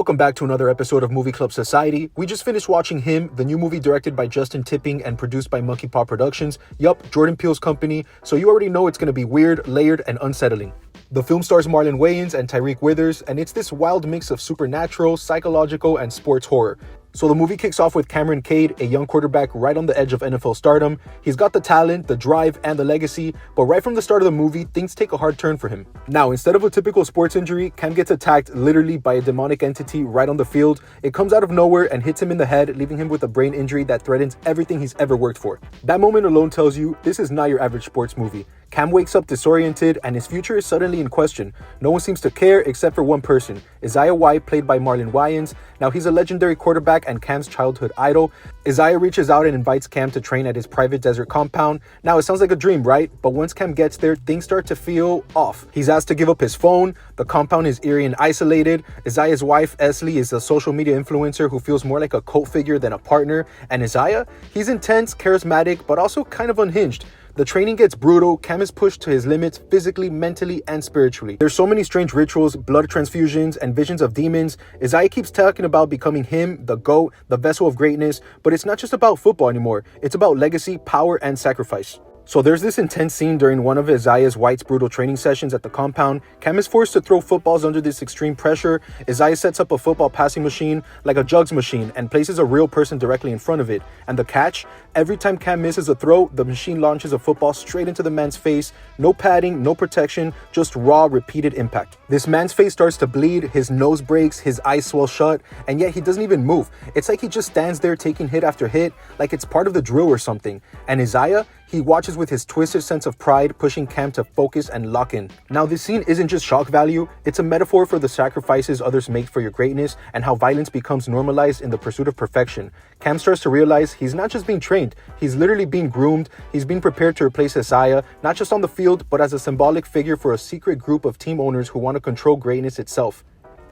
Welcome back to another episode of Movie Club Society. We just finished watching Him, the new movie directed by Justin Tipping and produced by Monkey Paw Productions. Yup, Jordan Peele's company, so you already know it's going to be weird, layered, and unsettling. The film stars Marlon Wayans and Tyreek Withers, and it's this wild mix of supernatural, psychological, and sports horror. So the movie kicks off with Cameron Cade, a young quarterback right on the edge of NFL stardom. He's got the talent, the drive, and the legacy, but right from the start of the movie, things take a hard turn for him. Now, instead of a typical sports injury, Cam gets attacked literally by a demonic entity right on the field. It comes out of nowhere and hits him in the head, leaving him with a brain injury that threatens everything he's ever worked for. That moment alone tells you this is not your average sports movie. Cam wakes up disoriented and his future is suddenly in question. No one seems to care except for one person, Isaiah White, played by Marlon Wayans. Now, he's a legendary quarterback and Cam's childhood idol. Isaiah reaches out and invites Cam to train at his private desert compound. Now, it sounds like a dream, right? But once Cam gets there, things start to feel off. He's asked to give up his phone. The compound is eerie and isolated. Isaiah's wife, Esley, is a social media influencer who feels more like a cult figure than a partner. And Isaiah? He's intense, charismatic, but also kind of unhinged. The training gets brutal. Cam is pushed to his limits physically, mentally, and spiritually. There's so many strange rituals, blood transfusions, and visions of demons. Isaiah keeps talking about becoming him, the GOAT, the vessel of greatness, but it's not just about football anymore. It's about legacy, power, and sacrifice. So there's this intense scene during one of Isaiah White's brutal training sessions at the compound. Cam is forced to throw footballs under this extreme pressure. Isaiah sets up a football passing machine like a jugs machine and places a real person directly in front of it. And the catch? Every time Cam misses a throw, the machine launches a football straight into the man's face. No padding, no protection, just raw, repeated impact. This man's face starts to bleed, his nose breaks, his eyes swell shut, and yet he doesn't even move. It's like he just stands there taking hit after hit, like it's part of the drill or something. And Isaiah? He watches with his twisted sense of pride, pushing Cam to focus and lock in. Now, this scene isn't just shock value, it's a metaphor for the sacrifices others make for your greatness and how violence becomes normalized in the pursuit of perfection. Cam starts to realize he's not just being trained, he's literally being groomed. He's being prepared to replace Isaiah, not just on the field, but as a symbolic figure for a secret group of team owners who want to control greatness itself.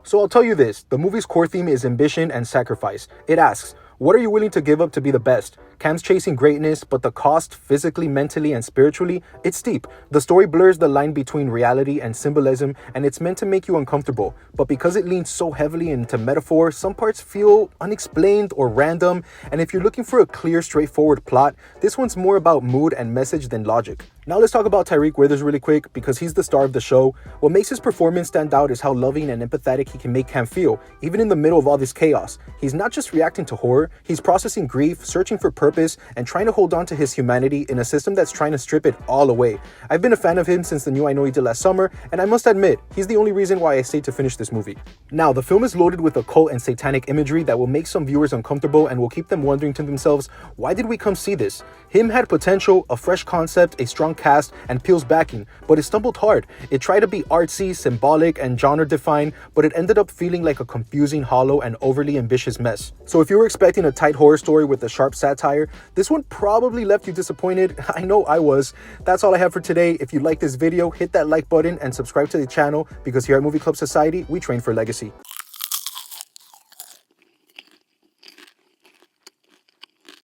So I'll tell you this, the movie's core theme is ambition and sacrifice. It asks, what are you willing to give up to be the best? Cam's chasing greatness, but the cost, physically, mentally, and spiritually, it's steep. The story blurs the line between reality and symbolism, and it's meant to make you uncomfortable. But because it leans so heavily into metaphor, some parts feel unexplained or random. And if you're looking for a clear, straightforward plot, this one's more about mood and message than logic. Now let's talk about Tyreek Withers really quick, because he's the star of the show. What makes his performance stand out is how loving and empathetic he can make Cam feel, even in the middle of all this chaos. He's not just reacting to horror, he's processing grief, searching for purpose, and trying to hold on to his humanity in a system that's trying to strip it all away. I've been a fan of him since the new I Know He Did Last Summer, and I must admit, he's the only reason why I stayed to finish this movie. Now, the film is loaded with occult and satanic imagery that will make some viewers uncomfortable and will keep them wondering to themselves, why did we come see this? Him had potential, a fresh concept, a strong cast, and Peele's backing, but it stumbled hard. It tried to be artsy, symbolic, and genre-defined, but it ended up feeling like a confusing, hollow, and overly ambitious mess. So if you were expecting a tight horror story with a sharp satire, this one probably left you disappointed. I know I was. That's all I have for today. If you like this video, hit that like button and subscribe to the channel, because here at Movie Club Society, we train for legacy.